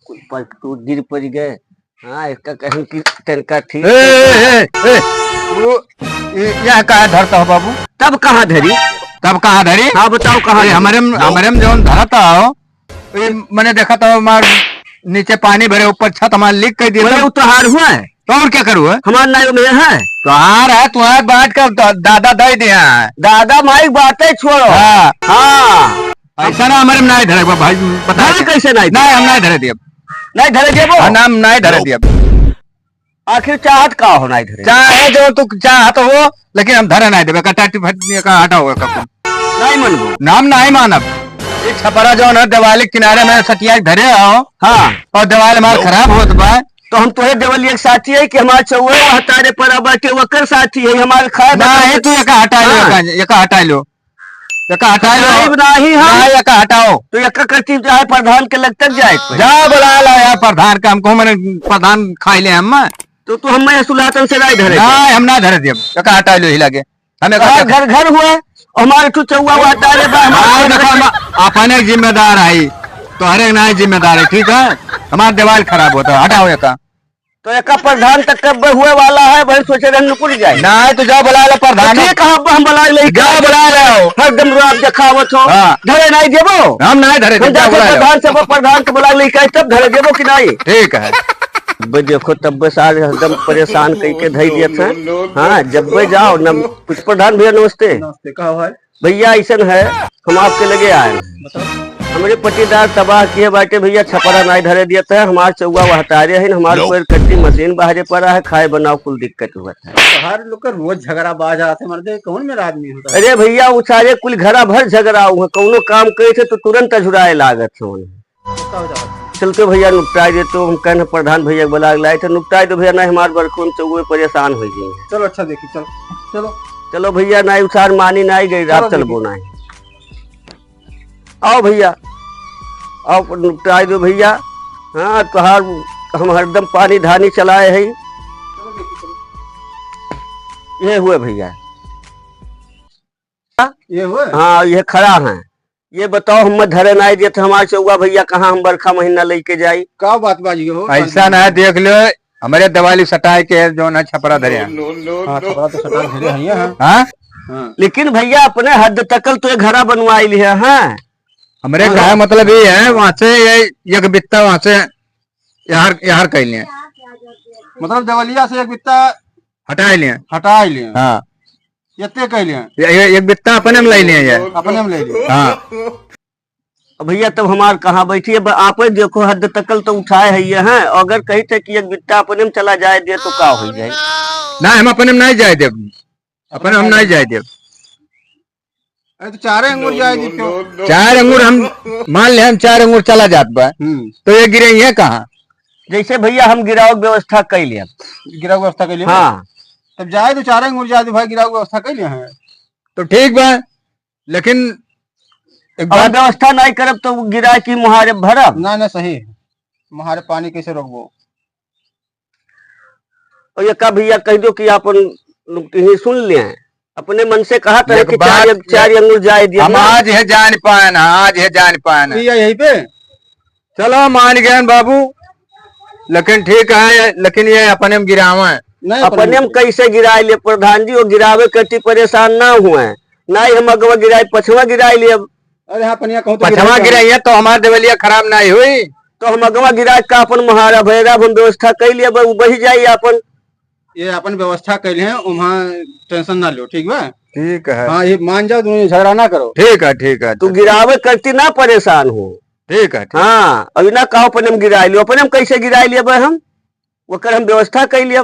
पर टूट गिर पड़ गए। हाँ इसका कहीं की तनका ठीक यह कहा धरता हो बाबू? तब कहाँ धरी? तब कहाँ धरी? हाँ बताओ कहाँ? हमारे हमारे में जो धरता हो मैंने देखा था हमारे नीचे पानी भरे ऊपर छत हमारे लीक कर दिया। वो तो हार हुआ है तो और क्या करूँ? हमारा नाई में है तो हार है तुम्हारे बात का दादा दे दिया है। दादा माई बातें छोड़ो। हाँ हाँ ऐसा ना हमारे में नहीं धरे भाई बता कैसे नहीं हम नहीं धरे दिए। नहीं धरे देबो नाम नहीं धरे दिए। आखिर चाहत का हो नहीं धरे? चाहे जो तू चाहत हो लेकिन हम धरे नहीं देवे टाटी फटने का हटा होगा नहीं मनबो नाम नहीं मानब। एक छपरा जो है दिवाली किनारे में सटिया धरे आओ। हाँ और दिवाली हमारे खराब होत बा तो हम तोहे देवली एक साथी है कि हमारे चौहे हतारे पर बाटे वकर साथी है हमारे खाए नहीं तू एक हटा लो एक हटा लो एक हटा लो नहीं हम एक हटाओ तो एक करती चाहे प्रधान के लग तक जाए जा बुला लो यार प्रधान का हमको मैंने प्रधान खाई ले हम तो तू हमें सुलातन से नहीं धरे? नहीं हम ना धरे दिए एक हटा लो ही लगे हमें घर घर हुआ हमारे तू चौवा हतारे अपने जिम्मेदार आई तो हर एक ना जिम्मेदार है ठीक है। हमारा दिवाल खराब होता है हटाओ एक तो एक प्रधान तक कब हुए वाला है भाई सोचे रंग पुर जाए नहीं तो जाओ बुला लो प्रधान कहाँ हम बुला ले जाओ बुला लो हरदम आप देखावत हो धरे नहीं देवो हम नहीं धरे प्रधान से प्रधान के बुला ले तब धरे देवो कि नहीं? ठीक है देखो तब बस आज एकदम परेशान करके धई दिए थे। हाँ जब भी जाओ न कुछ प्रधान भैया नमस्ते। नमस्ते कहा भाई? भैया ऐसा है हम आपके लगे आए हमारे पट्टीदार तबाह किए बाटे भैया छपरा नहीं धरे दिया था हमारे चौवा हतारे है हमारे पर कच्ची मशीन बाहरे पड़ा है खाए बनाओ कुल दिक्कत हुआ था। हर लोग का रोज झगड़ा बाज आते मर्दे कौन मेरा आदमी होता है? अरे भैया उसारे कुल घरा भर झगड़ा हुआ कौनो काम करे थे तो तुरंत अझुराए लागत चलते भैया नुकटाई दे तो हम कहने प्रधान भैया बुला लाए थे नुकटाई तो भैया नहीं हमारे बरखून चौवे परेशान हो गई। चलो अच्छा देखी चलो चलो चलो भैया नहीं उसार मानी नहीं गई रात चलबो नहीं। आओ भैया आओ नुकटाई दो भैया। हाँ तुहार हम हरदम पानी धानी चलाए है ये हुए भैया ये हुए? हाँ ये खड़ा है। ये बताओ हम धरे नहीं दिए थे हमारे चौवा भैया कहाँ हम बरखा महीना लेके जाये? का बात बाजी हो ऐसा ना देख लो हमारे दिवाली सटाए के जो ना छपरा धरे छपरा तो सटा धरे हैं। हाँ लेकिन भैया अपने हद तकल तो घरा बनवाई लिया है। हमारे कहा मतलब ये है वहाँ से ये एक बित्ता वहाँ से यार कह लिए मतलब देवलिया से एक बित्ता हटा लिए हटा लिए। हाँ ये कह लिए एक बित्ता अपने में ले लिए अपने में ले लिए। हाँ भैया तब हमारे कहाँ बैठिए आप देखो हद तकल तो उठाए है ये हैं अगर कही थे कि एक बित्ता अपने में चला जाए दे तो क्या हो जाए? ना हम अपने में नहीं जाए दे अपने हम नहीं जाए दे तो 4 अंगूर जाएगी क्यों? 4 अंगूर हम मान ले हम 4 अंगूर चला जात बा तो ये गिरे है कहाँ? जैसे भैया हम गिराव व्यवस्था कर लिया गिराव व्यवस्था कर लिया। हाँ तब जाए तो 4 अंगूर जाए भाई गिराव व्यवस्था कर लिया है तो ठीक बा लेकिन एक बार व्यवस्था नहीं करब तो गिरा की मुहारे भरब ना सही मुहारे पानी कैसे रोकबो? और ये का भैया कह दो कि अपन ही सुन ले अपने मन से कहा था कि 4 अंगूर जाए दिया हम आज है जान पाना आज है जान पाना यही पे चलो मान गए बाबू लेकिन ठीक है लेकिन ये अपने में गिरावा है अपने में कैसे गिराए लिए प्रधान जी वो गिरावे करती परेशान ना हुए नहीं हम अगवा गिराए पछवा गिराए लिए। अरे हाँ पनिया कहूँ तो पछवा गिराई है तो हमारे देवलिया खराब नहीं हुई तो हम अगवा गिराए का अपन महारा भैरा हम व्यवस्था कर लिया बही जाइए अपन ये अपन व्यवस्था कर लिए वहाँ टेंशन ना लो ठीक है? ठीक है हाँ ये मान जाओ तुम झगड़ा ना करो। ठीक है तू गिरावे करती ना परेशान हो। ठीक है हाँ अभी ना कहो अपने हम गिरा लियो अपने हम कैसे गिरा लिया हम वो कर हम व्यवस्था कर लिया।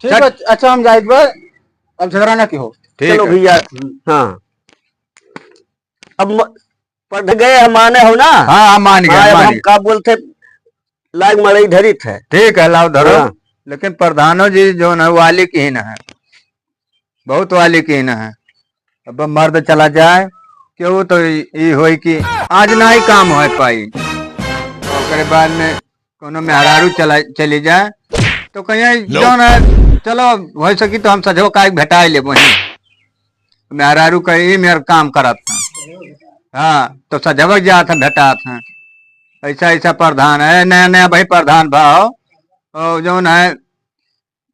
ठीक है अच्छा हम जाए अब झगड़ा ना की हो। चलो भैया हाँ अब पढ़ गए हम माने हो ना? हाँ मान गए हम का बोलते लाग मड़ई धरित है। ठीक है लाओ धरो लेकिन प्रधानो जी जो न वाली की न है बहुत वाली की न है। अब मर्द चला जाए क्यों तो ये हो कि आज ना ही काम हो पाई और बाद में कोनो मेहरारू चली जाए तो कहीं जो न चलो हो सकी तो हम सजो का भेटा ले वही मेहरारू कही मेरा काम करत था। हाँ तो सजवक जा था भेटा था ऐसा ऐसा प्रधान है, नया नया भाई प्रधान भाव और जो है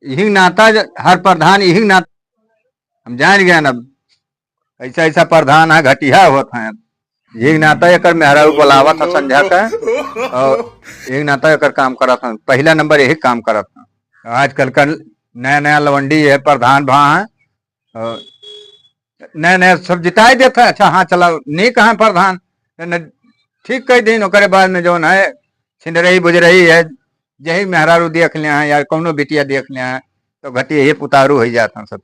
यही नाता हर प्रधान यही नाता हम जान गए अब। ऐसा ऐसा प्रधान है घटिया होता है, यही नाता एक मेहरा बुलावा था संध्या का और यही नाता एक काम करा था, पहला नंबर यही काम करा था। आजकल का नया नया लवंडी है प्रधान भा है और नया नया सब जिताई देता है। अच्छा हाँ चला नहीं कहा प्रधान ठीक कई दिन ओकरे बाद में जो है छिंदरही बुजरही है यही मेहरारू देख लिया है या कौनो बिटिया देख लिया है तो घटी यही पुतारू हो जाता सब।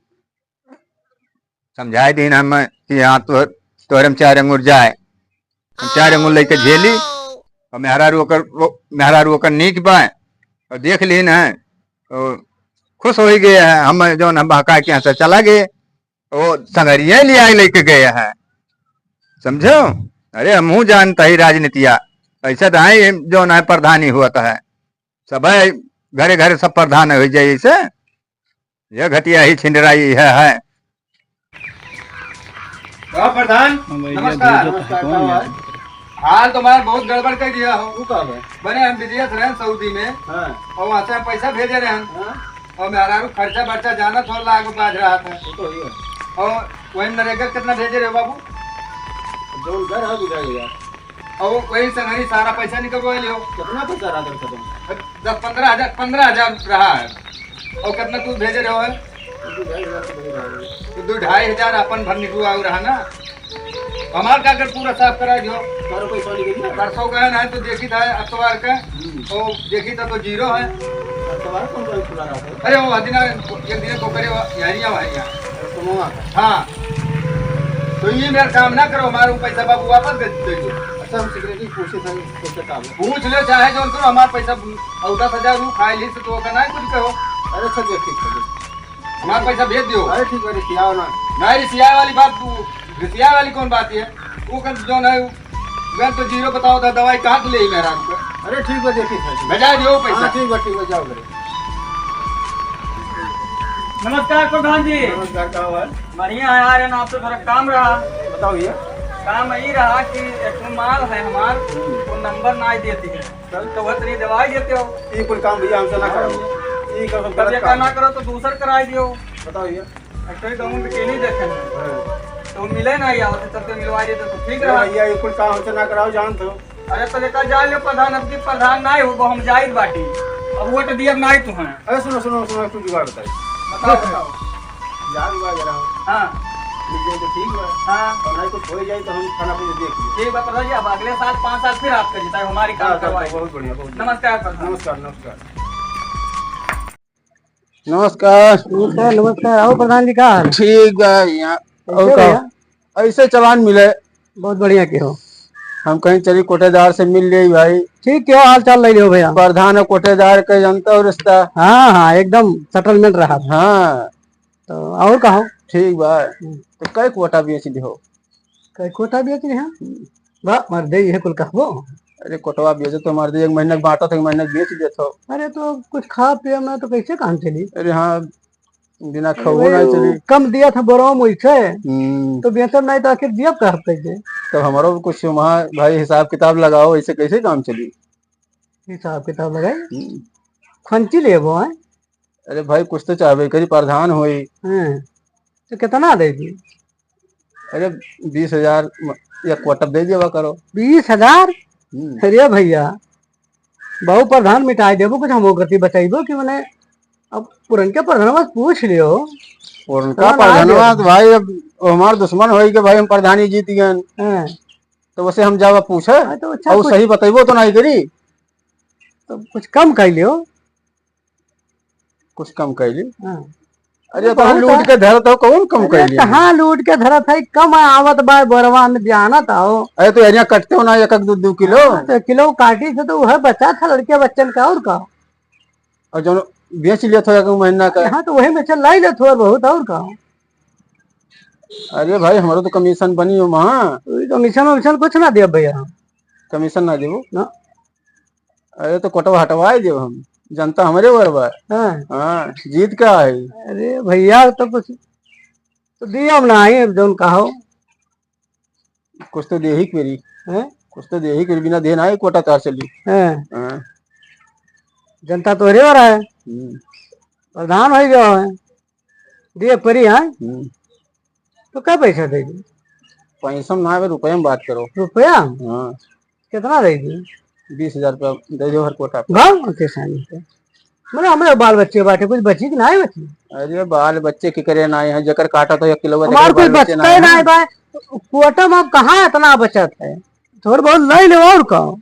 समझाए दिन हम कि हाँ तो तोहरे में 4 अंगूर जाए, हम 4 अंगूर लेके झेली और मेहरारू ओकर नीक बाए और देख ली न तो खुश हो ही गए है। हम जो हम बहका के यहाँ से चला गए वो संगरिया ले आए लेके गए है, समझो। अरे हमहू जानता ही राजनीतिया ऐसा तो है जो न प्रधानी हुआ है सब है घरे घरे सब प्रधान हो जाए ऐसे ये घटिया ही छिंडराई है। प्रधान नमस्कार। हाल तुम्हारा बहुत गड़बड़ कर दिया हो। बने हम विदेश रहे सऊदी में और वहाँ से हम पैसा भेजे रहे और मेरा खर्चा बर्चा जाना थोड़ा लाख बाज रहा था और वही नरेगा कितना भेजे रहे बाबू जो घर है और वही संगरी सारा पैसा निकलवा लियो। कितना पैसा रहा था? 15,000 रहा है और कितना तू भेजे रहे हो है? तो 2-2.5 अपन भर निकलवा रहा ना हमार का कर पूरा साफ करा दियो। परसों गए है तो देखी था अतवार का तो देखी था तो 0 है। अरे वो दिन एक दिन को करे यारियां भाई हाँ तो ये मेरा काम ना करो हमारे पैसा बाबू वापस दे दो। अच्छा हम सिक्योरिटी पूछ लो चाहे जो करो हमारा पैसा 10,000 खाए ली तो ना कुछ कहो। अरे सब ठीक है हमारा पैसा भेज दियो। अरे ठीक है रिसिया ना नहीं रिसिया वाली बात तू रिसिया वाली कौन बात है वो कर जो ना मैं तो 0 बताओ था दवाई काट ले मेरा। अरे ठीक है देखिए भेजा दियो पैसा। ठीक है जाओ करे। नमस्कार प्रधान जी। नमस्कार क्या हुआ? बढ़िया है यार आपसे थोड़ा काम रहा। बताओ ये काम यही रहा कि एक माल है हमार वो नंबर ना ही देती है तो वह तरी दवाई देते हो। ये कोई काम भैया हमसे ना करो ये करो कब का ना करो तो दूसर कराई दियो। बताओ ये एक्चुअली गाँव में नहीं देखे तो मिले ना या चलते मिलवा देते तो ठीक रहा। भैया ये कोई काम हमसे ना कराओ जान तो। अरे तो लेकर जा लो प्रधान अब की प्रधान ना हो हम जाहिर बाटी अब वोट दिया ना ही तू है। अरे सुनो सुनो सुनो तू जुगाड़ बताइए। बताओ बताओ यार हुआ जरा हाँ मिल जाए तो ठीक है। हाँ और नहीं कुछ हो जाए तो हम खाना पीना देख लेंगे। ठीक है प्रधान जी अब अगले साल 5 साल फिर आपका जीता है हमारी काम करवाए। बहुत बढ़िया बहुत बढ़िया। नमस्कार प्रधान। नमस्कार नमस्कार नमस्कार नमस्कार नमस्कार आओ प्रधान जी का हाल? ठीक है यहाँ कैसे भैया? ऐसे चलान मिले बहुत बढ़िया के हो। हम कहीं चली कोटेदार से मिल ले भाई। ठीक क्यों हाल चाल ले हो भैया? प्रधान और कोटेदार का जानता हो रिश्ता। हाँ हाँ एकदम सेटलमेंट रहा। हाँ तो और कहो ठीक बा तो कई कोटा बेच हो। कई कोटा बेच रहे हैं वाह मर दे ये कुल कहबो। अरे कोटवा बेचो तो मार दे 1 महीने बांटो तो 1 महीने बेच देतो। अरे तो कुछ खा पिए में तो कैसे काम चली? अरे हाँ बिना खाओ नहीं चली। कम दिया था बोरो मुझसे तो बेचर नहीं तो आखिर दिया कहते थे। तो हमारा भी कुछ वहाँ भाई हिसाब किताब लगाओ ऐसे कैसे काम चली। हिसाब किताब लगाई खंची ले वो है। अरे भाई कुछ तो चाहबे करी प्रधान होई। तो कितना देगी? अरे 20,000 या क्वार्टर दे दिया करो। 20,000? अरे भैया बहु प्रधान मिटाई देबो कुछ हम गति बचाइबो कि मैंने अब पुरनके प्रधान बस पूछ लियो। और उनका प्रधानवा भाई अब हमार दुश्मन होई के भाई हम प्रधानी जीत गए तो वैसे हम जावा पूछे तो अच्छा और सही बताइबो तो नहीं करी। तो कुछ कम कर लियो। कुछ कम कैली। अरे तो लूट के धरत हो कौन कम कैली। कहाँ लूट के धरत है कम आवत बार बोरवा में जाना था। अरे तो यहाँ कटते हो ना 1-2 किलो। तो किलो काटी से तो वह बचा था लड़के बच्चन का और का और जो बेच लिया था 1 महीना का। हाँ तो वही में चल लाई ले थोड़ा बहुत और का। अरे भाई हमारा तो कमीशन बनी हो वहाँ। कमीशन वमीशन कुछ ना दिया भैया। कमीशन ना देवो ना। अरे तो कोटवा हटवाए देव हम जनता हमारे बरबर। हाँ जीत क्या है। अरे भैया तो कुछ तो दिया हम ना ही जो कहो कुछ तो दे ही करी। कुछ तो दे ही कुछ बिना देना है कोटा तार चली। हैं, हाँ। जनता तो रे हो रहा है, हम्म, प्रधान हो गया है, दिए परी है हम्म। तो क्या पैसा देगी? पैसा में ना है, रुपये में बात करो। रुपया हाँ, कितना देगी? 20,000 रुपया दे दो हर कोटा पे। गाँव किसानी पे मैंने हमारे बाल बच्चे बाटे कुछ बची कि ना है बची? अरे बाल बच्चे की करे ना है, जकर काटा तो 1 किलो हमारे कोई बचता ही ना है भाई, क्वार्टर में अब कहाँ इतना बचत है, थोड़ा बहुत ले लो और कहो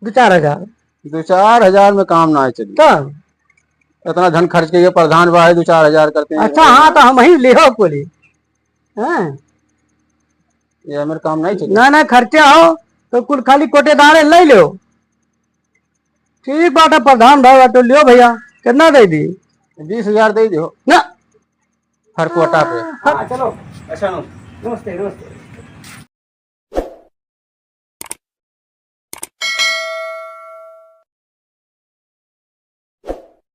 2-4 हजार 2-4 हजार में काम ना है चलिए। तब इतना धन खर्च के प्रधान भाई 2-4 हजार करते हैं। अच्छा हाँ तो हम ही ले हो बोली हैं, ये हमारे काम नहीं चलिए। ना ना खर्चा हो तो कुल खाली कोटेदार ले लो। ठीक बात है प्रधान भाई तो लियो भैया, कितना दे दी? 20,000 दे दो ना हर कोटा पे। चलो अच्छा नमस्ते नमस्ते।